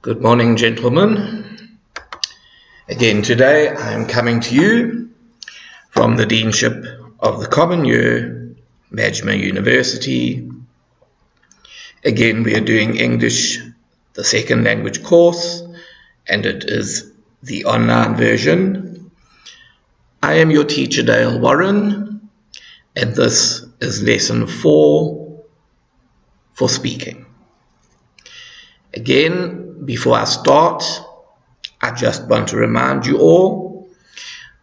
Good morning, gentlemen. Again today I am coming to you from the Deanship of the Common Year, Majmar University. Again, we are doing English, the second language course, and it is the online version. I am your teacher, Dale Warren, and this is lesson 4 for speaking. Again, before I start, I just want to remind you all,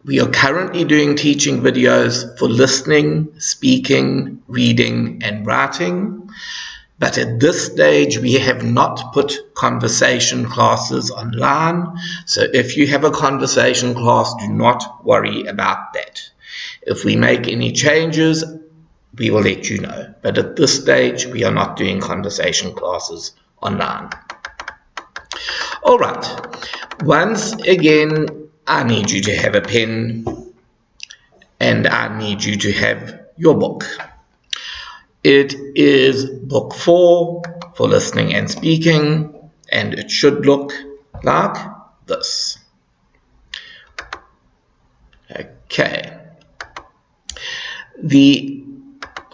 we are currently doing teaching videos for listening, speaking, reading, and writing. But at this stage, we have not put conversation classes online. So if you have a conversation class, do not worry about that. If we make any changes, we will let you know. But at this stage, we are not doing conversation classes online. All right. Once again, I need you to have a pen and I need you to have your book. It is book 4 for listening and speaking, and it should look like this. Okay. The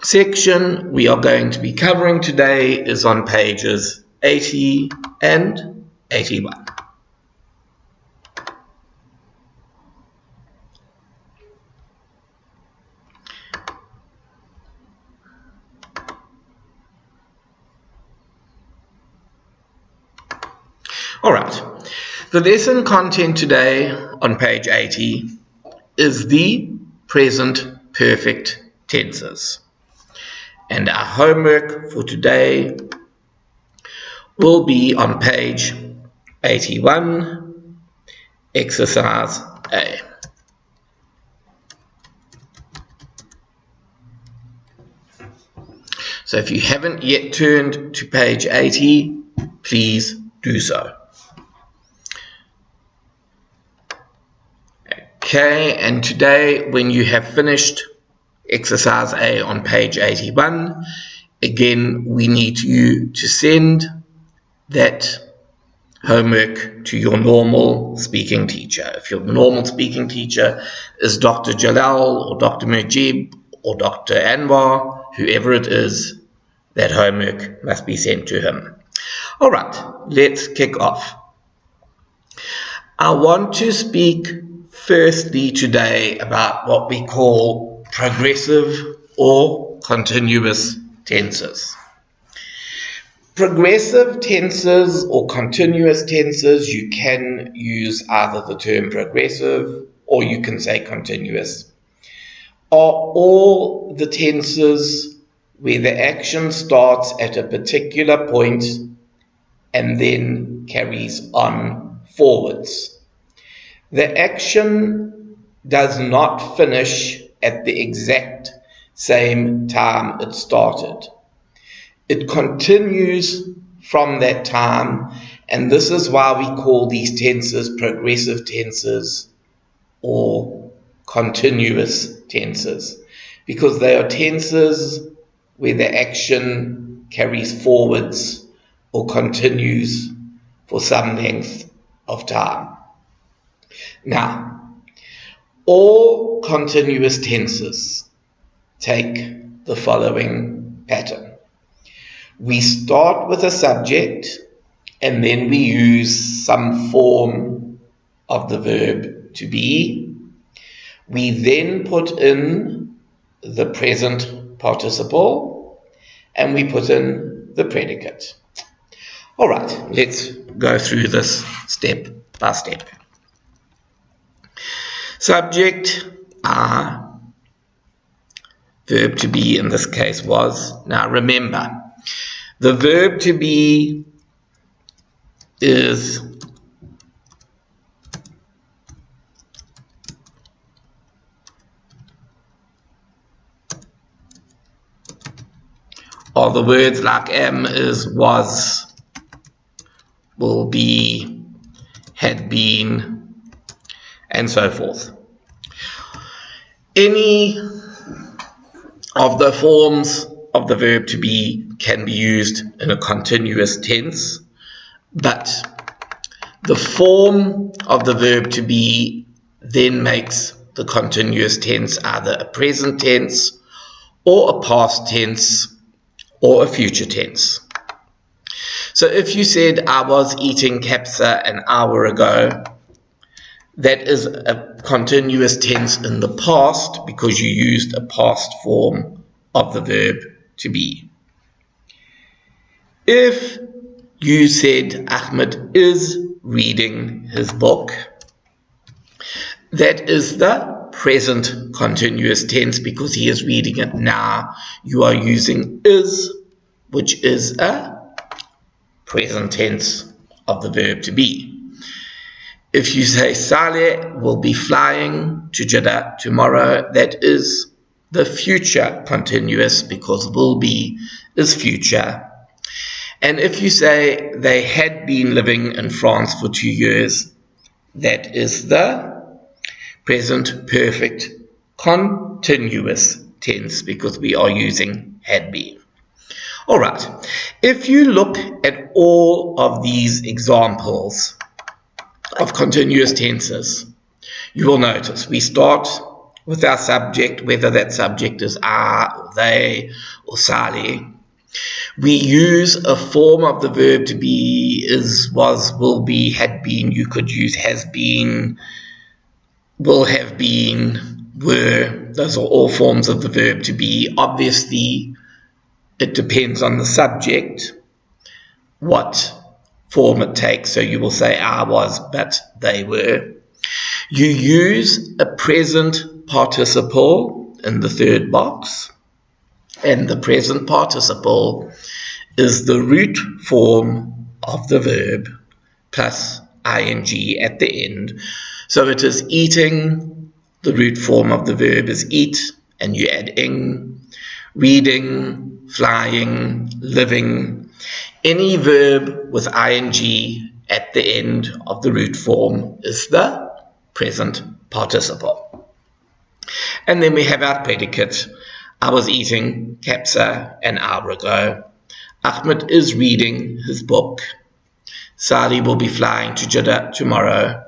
section we are going to be covering today is on pages 80 and 81. All right, the lesson content today on page 80 is the present perfect tenses. And our homework for today will be on page 81, exercise A. So if you haven't yet turned to page 80, please do so. Okay, and today when you have finished exercise A on page 81, again we need you to send that homework to your normal speaking teacher. If your normal speaking teacher is Dr. Jalal or Dr. Mujib or Dr. Anwar, whoever it is, that homework must be sent to him. All right, let's kick off. I want to speak firstly today about what we call progressive or continuous tenses. Progressive tenses or continuous tenses, you can use either the term progressive or you can say continuous, are all the tenses where the action starts at a particular point and then carries on forwards. The action does not finish at the exact same time it started. It continues from that time, and this is why we call these tenses progressive tenses or continuous tenses, because they are tenses where the action carries forwards or continues for some length of time. Now, all continuous tenses take the following pattern. We start with a subject and then we use some form of the verb to be. We then put in the present participle and we put in the predicate. All right, let's go through this step by step. Subject, I. Verb to be in this case was. Now remember, the verb to be is all the words like am, is, was, will be, had been, and so forth. Any of the forms of the verb to be can be used in a continuous tense, but The form of the verb to be then makes the continuous tense either a present tense or a past tense or a future tense. So if you said, I was eating kapsa an hour ago, that is a continuous tense in the past because you used a past form of the verb to be. If you said, Ahmed is reading his book, that is the present continuous tense because he is reading it now. You are using is, which is a present tense of the verb to be. If you say Saleh will be flying to Jeddah tomorrow, that is the future continuous because will be is future. And if you say they had been living in France for 2 years, that is the present perfect continuous tense because we are using had been. All right, if you look at all of these examples of continuous tenses, you will notice we start with our subject, whether that subject is I or they or Saleh. We use a form of the verb to be, is, was, will be, had been. You could use has been, will have been, were. Those are all forms of the verb to be. Obviously, it depends on the subject what form it takes. So you will say I was, but they were. You use a present participle in the third box, and the present participle is the root form of the verb plus ing at the end. So it is eating, the root form of the verb is eat, and you add ing, reading, flying, living. Any verb with ing at the end of the root form is the present participle. And then we have our predicate. I was eating kapsa an hour ago. Ahmed is reading his book. Saleh will be flying to Jeddah tomorrow.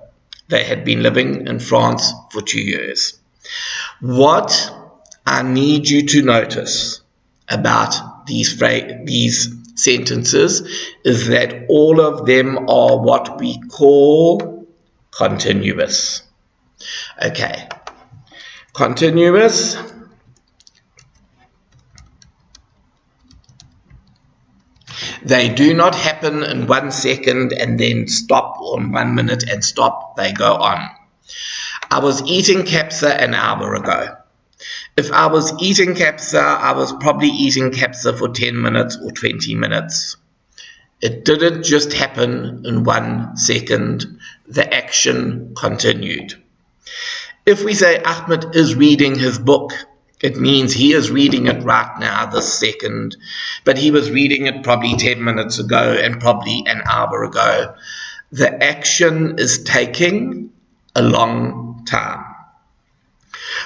They had been living in France for 2 years. What I need you to notice about these sentences is that all of them are what we call continuous. Okay, continuous. They do not happen in 1 second and then stop, or in 1 minute and stop. They go on. I was eating kapsa an hour ago. If I was eating kapsa, I was probably eating kapsa for 10 minutes or 20 minutes. It didn't just happen in 1 second. The action continued. If we say Ahmed is reading his book, it means he is reading it right now, this second, but he was reading it probably 10 minutes ago and probably an hour ago. The action is taking a long time.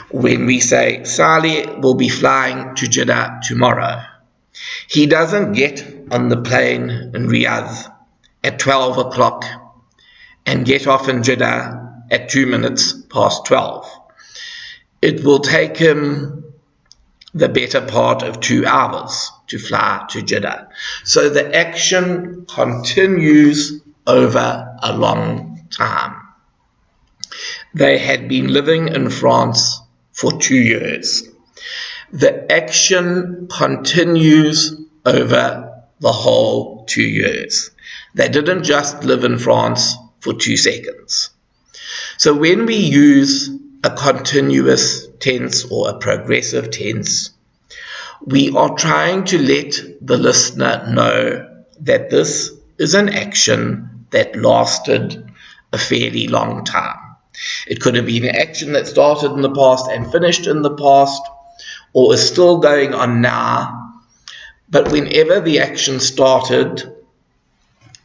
When we say Saleh will be flying to Jeddah tomorrow, he doesn't get on the plane in Riyadh at 12 o'clock and get off in Jeddah at 2 minutes past 12. It will take him the better part of 2 hours to fly to Jeddah. So the action continues over a long time. They had been living in France for 2 years. The action continues over the whole 2 years. They didn't just live in France for 2 seconds. So when we use a continuous tense or a progressive tense, we are trying to let the listener know that this is an action that lasted a fairly long time. It could have been an action that started in the past and finished in the past, or is still going on now. But whenever the action started,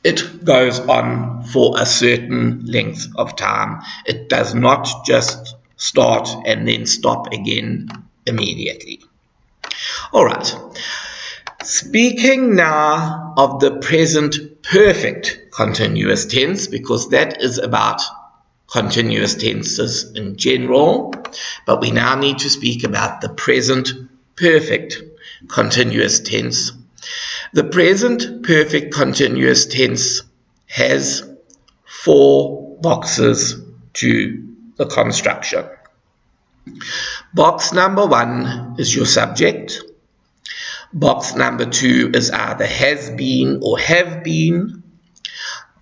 it goes on for a certain length of time. It does not just start and then stop again immediately. All right. Speaking now of the present perfect continuous tense, because that is about continuous tenses in general, but we now need to speak about the present perfect continuous tense. The present perfect continuous tense has 4 boxes to the construction. Box number 1 is your subject. Box number 2 is either has been or have been.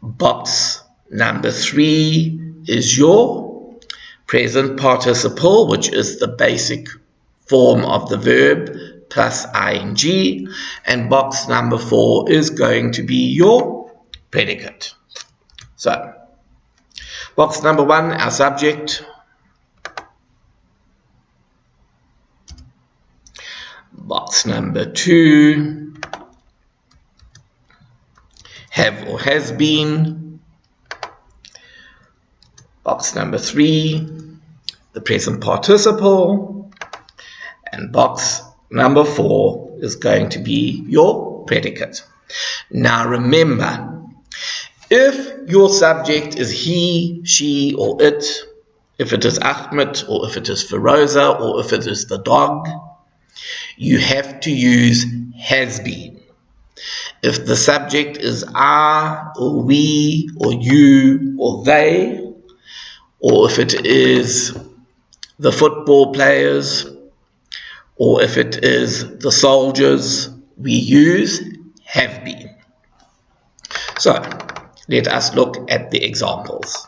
Box number 3 is your present participle, which is the basic form of the verb plus ing. And box number 4 is going to be your predicate. So, box number 1, our subject. Box number 2, have or has been. Box number 3, the present participle. And box number 4 is going to be your predicate. Now remember, if your subject is he, she, or it, if it is Ahmed, or if it is Feroza, or if it is the dog, you have to use has been. If the subject is I, or we, or you, or they, or if it is the football players, or if it is the soldiers, we use have been. So, let us look at the examples.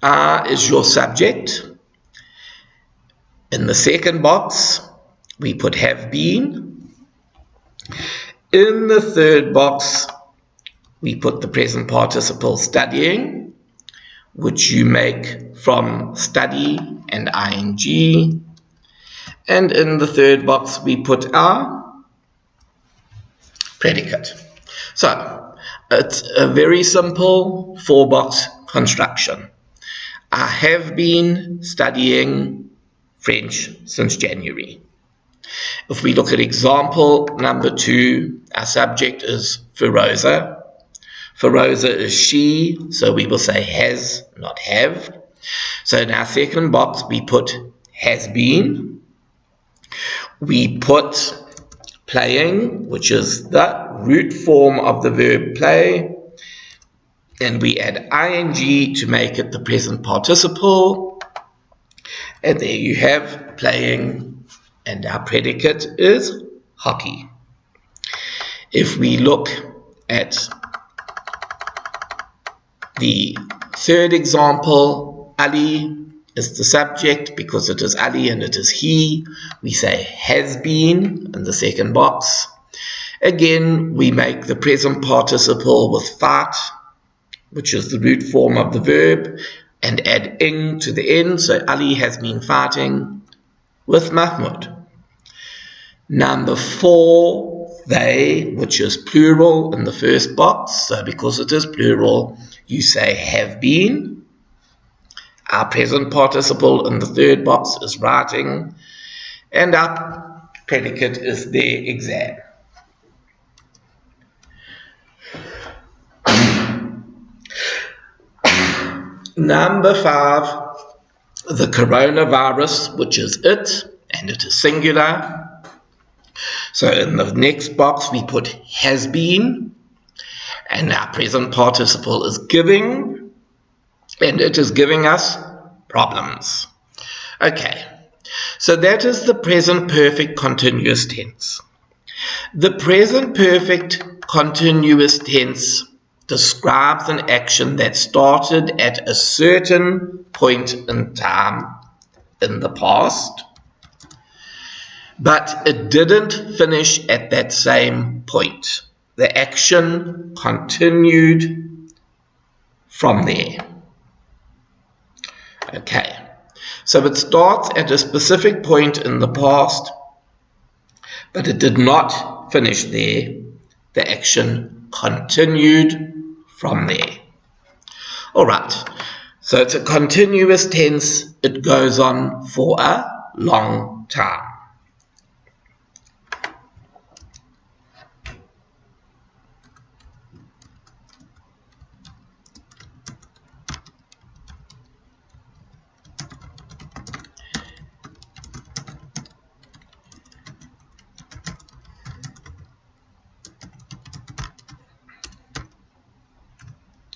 I is your subject. In the second box, we put have been. In the third box, we put the present participle studying, which you make from study and ing. And in the third box, we put our predicate. So, it's a very simple 4-box construction. I have been studying French since January. If we look at example number 2, our subject is Feroza. Feroza is she, so we will say has, not have. So in our second box, we put has been. We put playing, which is the root form of the verb play. And we add ing to make it the present participle. And there you have playing, and our predicate is hockey. If we look at the third example, Ali is the subject because it is Ali and it is he. We say has been in the second box. Again, we make the present participle with fat, which is the root form of the verb, and add ing to the end. So Ali has been fighting with Mahmoud. Number 4, they, which is plural in the first box. So because it is plural, you say have been. Our present participle in the third box is writing. And our predicate is their exam. Number 5, the coronavirus, which is it, and it is singular. So in the next box, we put has been, and our present participle is giving, and it is giving us problems. Okay, so that is the present perfect continuous tense. The present perfect continuous tense describes an action that started at a certain point in time in the past, but it didn't finish at that same point. The action continued from there. Okay, so it starts at a specific point in the past, but it did not finish there. The action continued from there. All right, so it's a continuous tense. It goes on for a long time.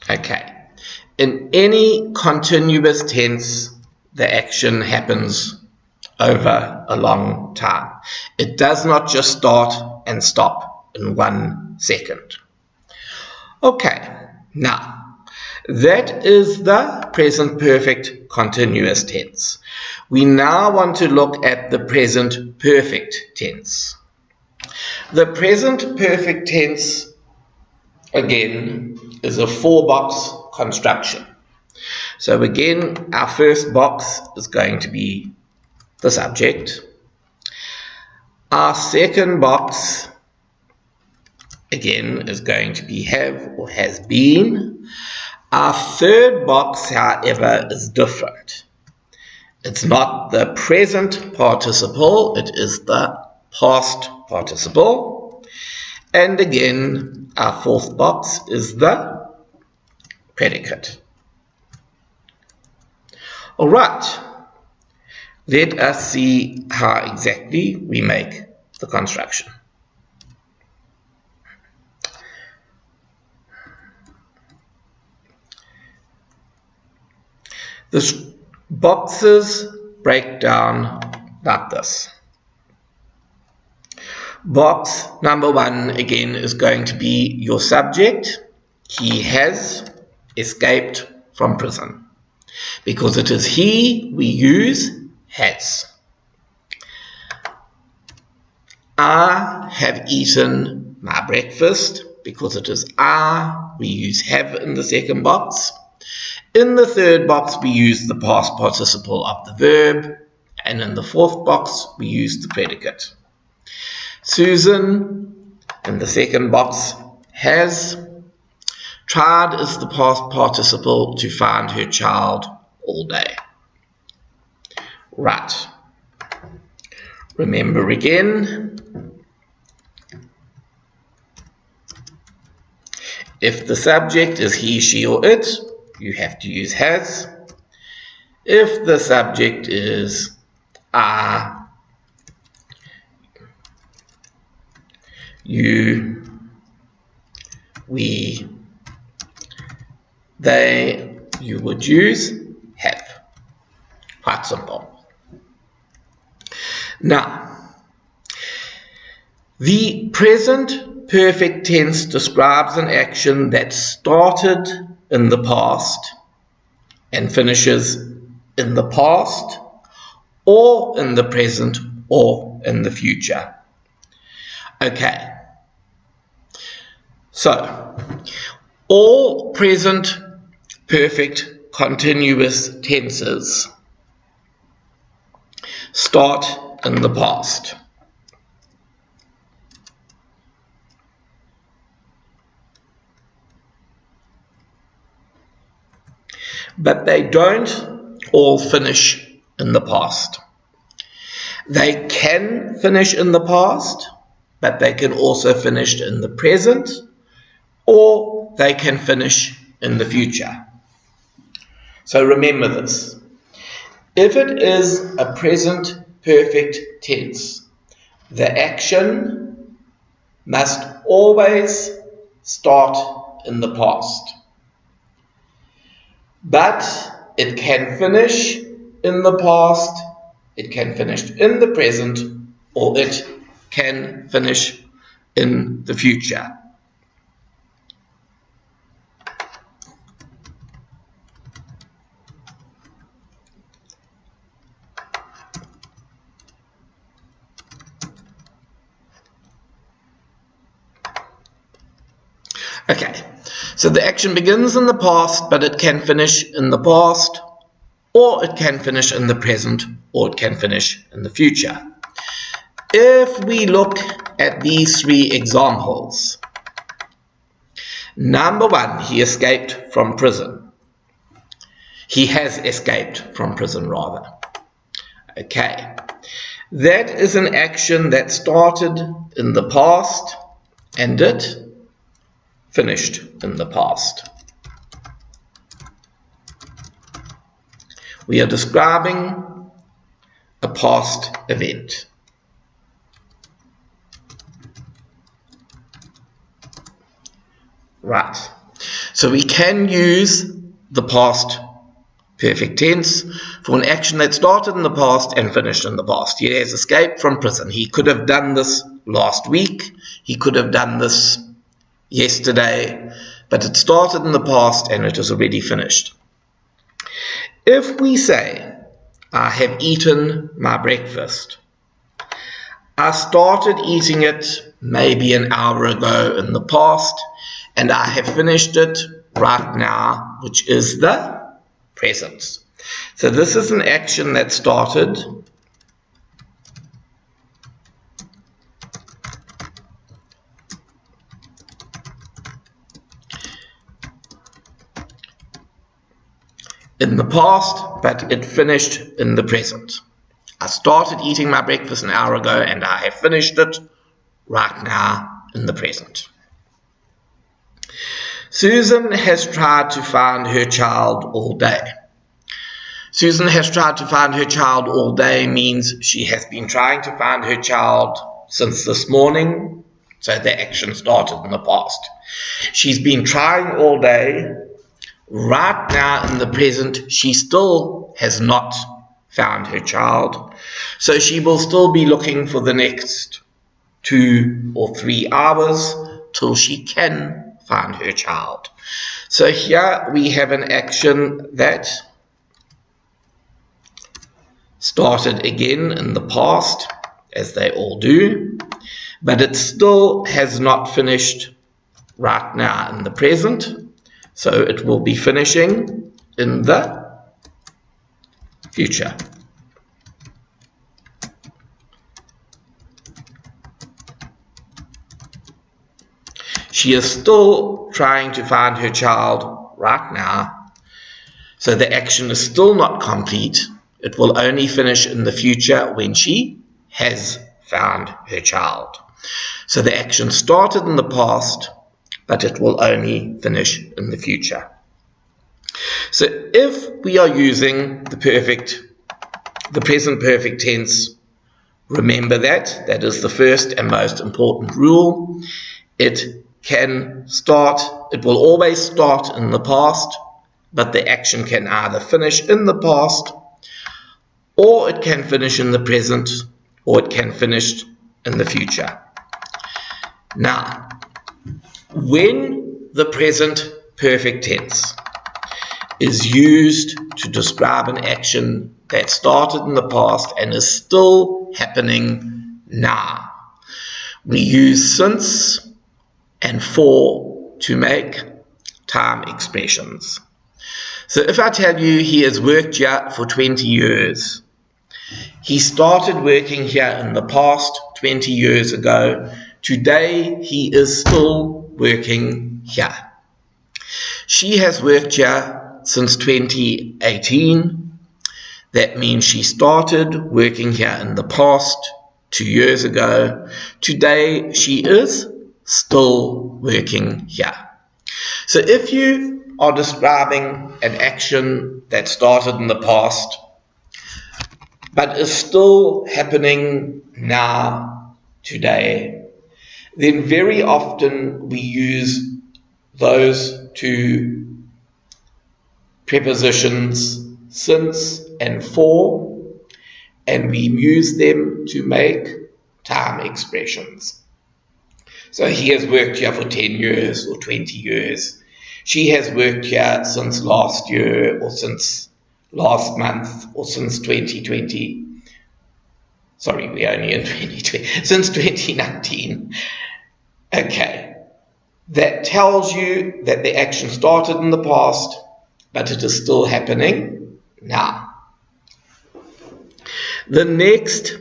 Okay. In any continuous tense, the action happens over a long time. It does not just start and stop in 1 second. Okay, now that is the present perfect continuous tense. We now want to look at the present perfect tense. The present perfect tense, again, is a 4-box construction. So again, our first box is going to be the subject. Our second box, again, is going to be have or has been. Our third box, however, is different. It's not the present participle, it is the past participle. And again, our fourth box is the predicate. All right, let us see how exactly we make the construction. The boxes break down like this. Box number 1 again is going to be your subject. He has escaped from prison. Because it is he, we use has. I have eaten my breakfast. Because it is I, we use have in the second box. In the third box, we use the past participle of the verb. And in the fourth box, we use the predicate. Susan, in the second box, has. Tried is the past participle to find her child all day. Right. Remember again, if the subject is he, she, or it, you have to use has. If the subject is I, you, we, they, you would use have. Quite simple. Now, the present perfect tense describes an action that started in the past and finishes in the past, or in the present, or in the future. Okay. So, all present perfect continuous tenses start in the past. But they don't all finish in the past. They can finish in the past, but they can also finish in the present, or they can finish in the future. So remember this. If it is a present perfect tense, the action must always start in the past. But it can finish in the past, it can finish in the present, or it can finish in the future. Okay, so the action begins in the past, but it can finish in the past, or it can finish in the present, or it can finish in the future. If we look at these 3 examples, number 1, he escaped from prison. He has escaped from prison, rather. Okay, That is an action that started in the past and it finished in the past. We are describing a past event. Right. So we can use the past perfect tense for an action that started in the past and finished in the past. He has escaped from prison. He could have done this last week. He could have done this yesterday, but it started in the past and it is already finished. If we say, I have eaten my breakfast, I started eating it maybe an hour ago in the past, and I have finished it right now, which is the present. So this is an action that started in the past, but it finished in the present. I started eating my breakfast an hour ago and I have finished it right now in the present. Susan has tried to find her child all day. Susan has tried to find her child all day means she has been trying to find her child since this morning, so the action started in the past. She's been trying all day. Right now in the present, she still has not found her child, so she will still be looking for the next 2 or 3 hours till she can find her child. So here we have an action that started again in the past, as they all do, but it still has not finished right now in the present, so it will be finishing in the future. She is still trying to find her child right now, so the action is still not complete. It will only finish in the future when she has found her child. So the action started in the past, but it will only finish in the future. So if we are using the present perfect tense, remember that is the first and most important rule. It will always start in the past, but the action can either finish in the past, or it can finish in the present, or it can finish in the future. Now, when the present perfect tense is used to describe an action that started in the past and is still happening now, we use since and for to make time expressions. So if I tell you he has worked here for 20 years, he started working here in the past 20 years ago. Today he is still working here. She has worked here since 2018. That means she started working here in the past 2 years ago. Today she is still working here. So if you are describing an action that started in the past but is still happening now, today, then very often we use those two prepositions, since and for, and we use them to make time expressions. So he has worked here for 10 years or 20 years. She has worked here since last year or since last month or since 2020. Sorry, we're only in 2020. Since 2019. Okay. That tells you that the action started in the past, but it is still happening now. The next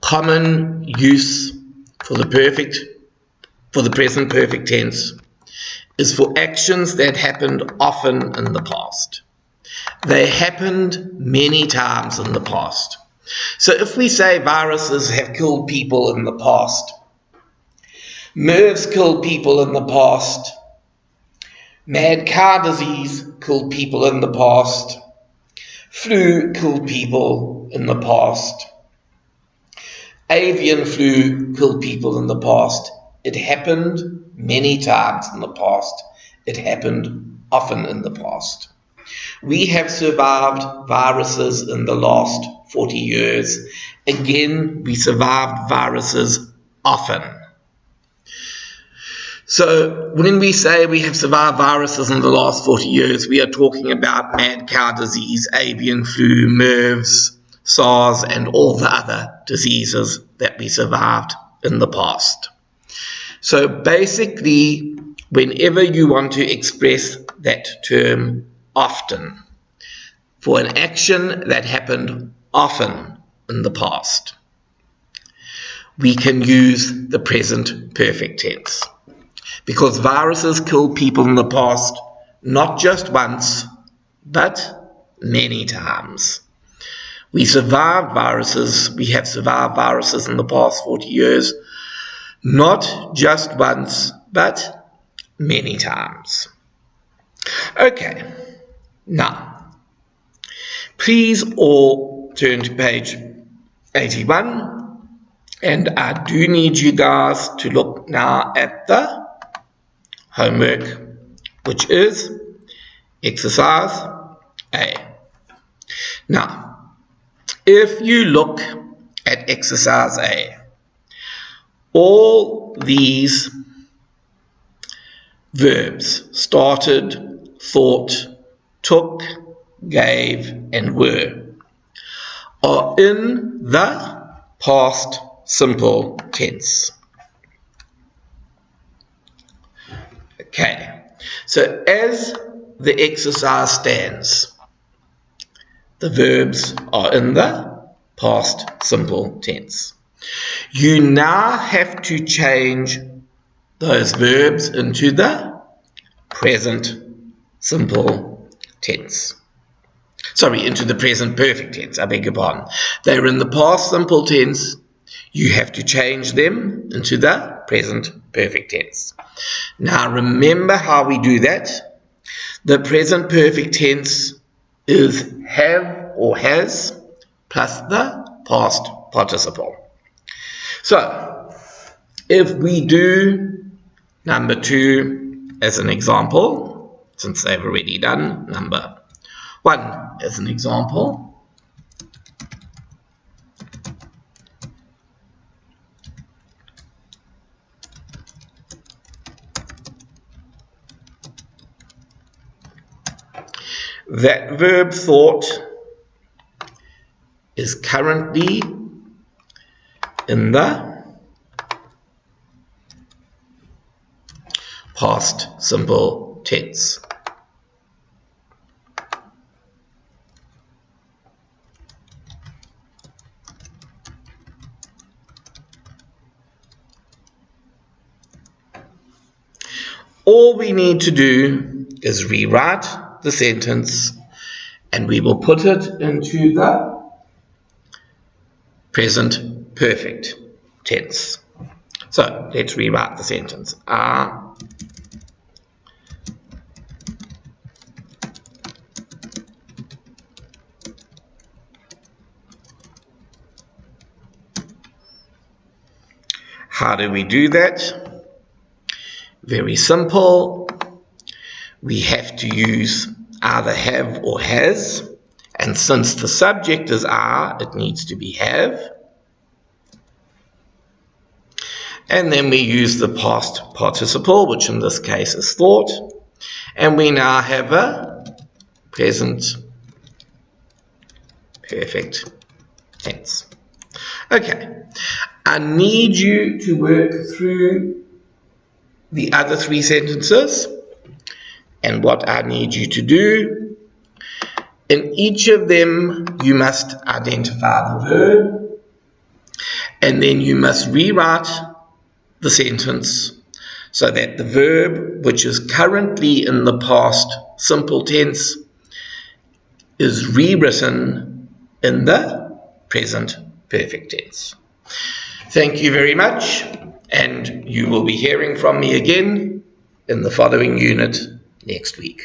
common use for the present perfect tense is for actions that happened often in the past. They happened many times in the past. So if we say viruses have killed people in the past, MERS killed people in the past, mad cow disease killed people in the past, flu killed people in the past, avian flu killed people in the past. It happened many times in the past. It happened often in the past. We have survived viruses in the last 40 years. Again, we survived viruses often. So when we say we have survived viruses in the last 40 years, we are talking about mad cow disease, avian flu, MERS, SARS, and all the other diseases that we survived in the past. So basically, whenever you want to express that term often, for an action that happened often in the past, we can use the present perfect tense. Because viruses killed people in the past, not just once, but many times. We survived viruses, we have survived viruses in the past 40 years, not just once, but many times. Okay, now, please all turn to page 81, and I do need you guys to look now at the homework, which is exercise A. Now, if you look at exercise A, all these verbs, started, thought, took, gave, and were, are in the past simple tense. Okay, so as the exercise stands, the verbs are in the past simple tense. You now have to change those verbs into the present simple tense. Sorry, into the present perfect tense, I beg your pardon. They're in the past simple tense. You have to change them into the present perfect tense. Now remember how we do that. The present perfect tense is have or has plus the past participle. So if we do number 2 as an example, since they've already done number 1 as an example, that verb thought is currently in the past simple tense. All we need to do is rewrite the sentence, and we will put it into the present perfect tense. So let's rewrite the sentence. How do we do that? Very simple. We have to use either have or has, and since the subject is are, it needs to be have. And then we use the past participle, which in this case is thought, and we now have a present perfect tense. Okay, I need you to work through the other 3 sentences, and what I need you to do, in each of them you must identify the verb, and then you must rewrite the sentence so that the verb, which is currently in the past simple tense, is rewritten in the present perfect tense. Thank you very much, and you will be hearing from me again in the following unit next week.